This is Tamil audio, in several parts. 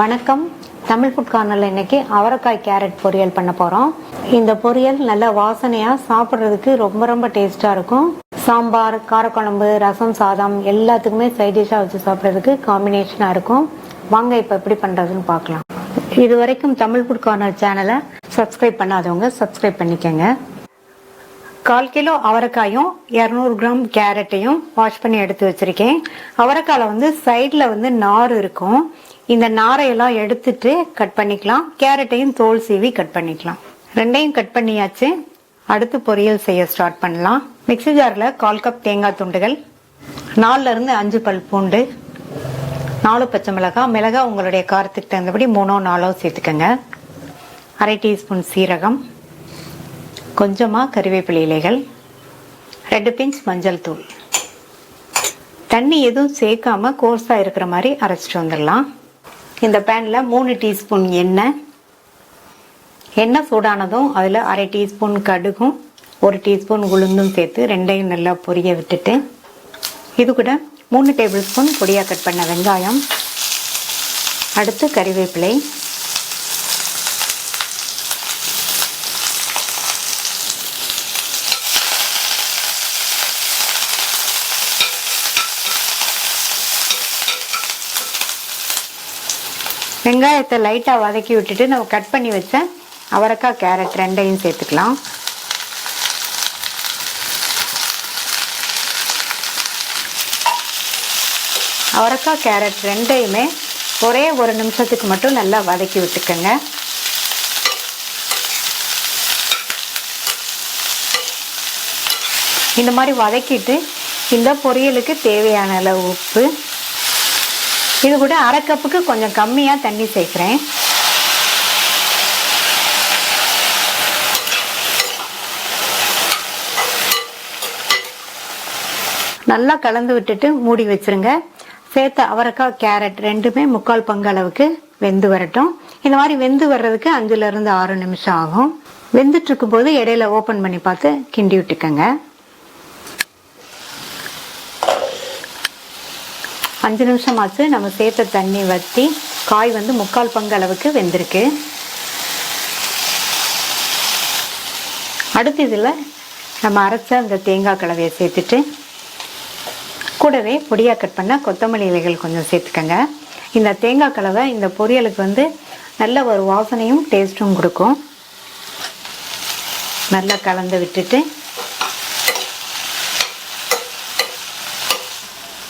வணக்கம். தமிழ் ஃபுட் கார்னர்ல இன்னைக்கு அவரைக்காய் கேரட் பொரியல் பண்ண போறோம். இந்த பொரியல் நல்ல வாசனையா சாப்பிட்றதுக்கு ரொம்ப டேஸ்டா இருக்கும். சாம்பார், காரக்குழம்பு, ரசம், சாதம் எல்லாத்துக்குமே சைட் டிஷ்ஷா வச்சு சாப்பிட்றதுக்கு காம்பினேஷனா இருக்கும். வாங்க இப்ப எப்படி பண்றதுன்னு பார்க்கலாம். இது வரைக்கும் தமிழ் ஃபுட் கார்னர் சேனலை சப்ஸ்கிரைப் பண்ணாதவங்க சப்ஸ்கிரைப் பண்ணிக்கங்க. 1/4 கிலோ அவரைக்காயும் 200 கிராம் கேரட்டையும் வாஷ் பண்ணி எடுத்து வச்சிருக்கேன். அவரைக்காயில சைட்ல நார் இருக்கும். இந்த நாரையெல்லாம் எடுத்துட்டு கட் பண்ணிக்கலாம். கேரட்டையும் தோல் சீவி கட் பண்ணிக்கலாம். ரெண்டையும் கட் பண்ணியாச்சு. அடுத்து பொரியல் செய்ய ஸ்டார்ட் பண்ணலாம். மிக்ஸி ஜார்ல 1/4 கப் தேங்காய் துண்டுகள், 4 இருந்து 5 பல் பூண்டு, 4 பச்சை மிளகாய். மிளகாய் உங்களுடைய காரத்துக்கு தகுந்தபடி 3 4 சேர்த்துக்கங்க. 1/2 டீஸ்பூன் சீரகம், கொஞ்சமா கறிவேப்பிலை இலைகள், 2 பிஞ்ச் மஞ்சள் தூள். தண்ணி எதுவும் சேர்க்காம கோர்ஸா இருக்கிற மாதிரி அரைச்சிட்டு வந்துடலாம். இந்த பேன்ல 3 டீஸ்பூன் எண்ணெய் சூடானதும் அதுல 1/2 டீஸ்பூன் கடுகும் 1 டீஸ்பூன் உளுந்தும் சேர்த்து ரெண்டையும் நல்லா பொரிய விட்டுட்டு இது கூட 3 டேபிள் ஸ்பூன் பொடியா கட் பண்ண வெங்காயம், அடுத்து கறிவேப்பிலை, வெங்காயத்தை லைட்டா வதக்கி விட்டுட்டு நம்ம கட் பண்ணி வச்ச அவரைக்காய் கேரட் ரெண்டையும் சேர்த்துக்கலாம். அவரைக்காய் கேரட் ரெண்டையுமே ஒரே 1 நிமிஷத்துக்கு மட்டும் நல்லா வதக்கி விட்டுக்கங்க. இந்த மாதிரி வதக்கிட்டு இந்த பொரியலுக்கு தேவையான அளவு உப்பு, இது கூட 1/2 கப்புக்கு கொஞ்சம் கம்மியா தண்ணி சேர்க்கிறேன். நல்லா கலந்து விட்டுட்டு மூடி வச்சிருங்க. சேர்த்த அவரைக்காய் கேரட் ரெண்டுமே 3/4 பங்கு அளவுக்கு வெந்து வரட்டும். இந்த மாதிரி வெந்து வர்றதுக்கு 5 இருந்து 6 நிமிஷம் ஆகும். வெந்துட்டு இருக்கும் போது இடையில ஓபன் பண்ணி பார்த்து கிண்டி விட்டுக்கங்க. 5 நிமிஷம் ஆச்சு. நம்ம சேர்த்த தண்ணி வற்றி காய் 3/4 பங்கு அளவுக்கு வெந்திருக்கு. அடுத்து இதுல நம்ம அரைச்ச அந்த தேங்காய் கலவையை சேர்த்துட்டு கூடவே பொடியா கட் பண்ண கொத்தமல்லி இலைகள் கொஞ்சம் சேர்த்துக்கங்க. இந்த தேங்காய் கலவை இந்த பொரியலுக்கு நல்ல ஒரு வாசனையும் டேஸ்டும் கொடுக்கும். நல்லா கலந்து விட்டுட்டு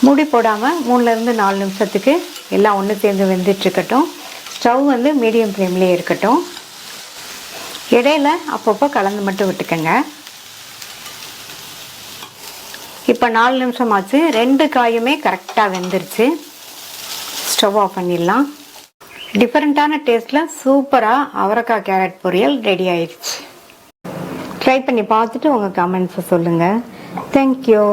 மூடி போடாம 3 இருந்து 4 நிமிஷத்துக்கு எல்லாம் ஒன்று சேர்ந்து வெந்துட்டு இருக்கட்டும். ஸ்டவ் மீடியம் ஃப்ளேம்லேயே இருக்கட்டும். இடையில அப்பப்போ கலந்து மட்டும் விட்டுக்கங்க. இப்போ 4 நிமிஷம் ஆச்சு. 2 காயுமே கரெக்டாக வெந்துருச்சு. ஸ்டவ் ஆஃப் பண்ணிடலாம். டிஃப்ரெண்ட்டான டேஸ்ட்ல சூப்பராக அவரைக்காய் கேரட் பொரியல் ரெடி ஆயிடுச்சு. ட்ரை பண்ணி பார்த்துட்டு உங்கள் கமெண்ட்ஸை சொல்லுங்கள். தேங்க்யூ.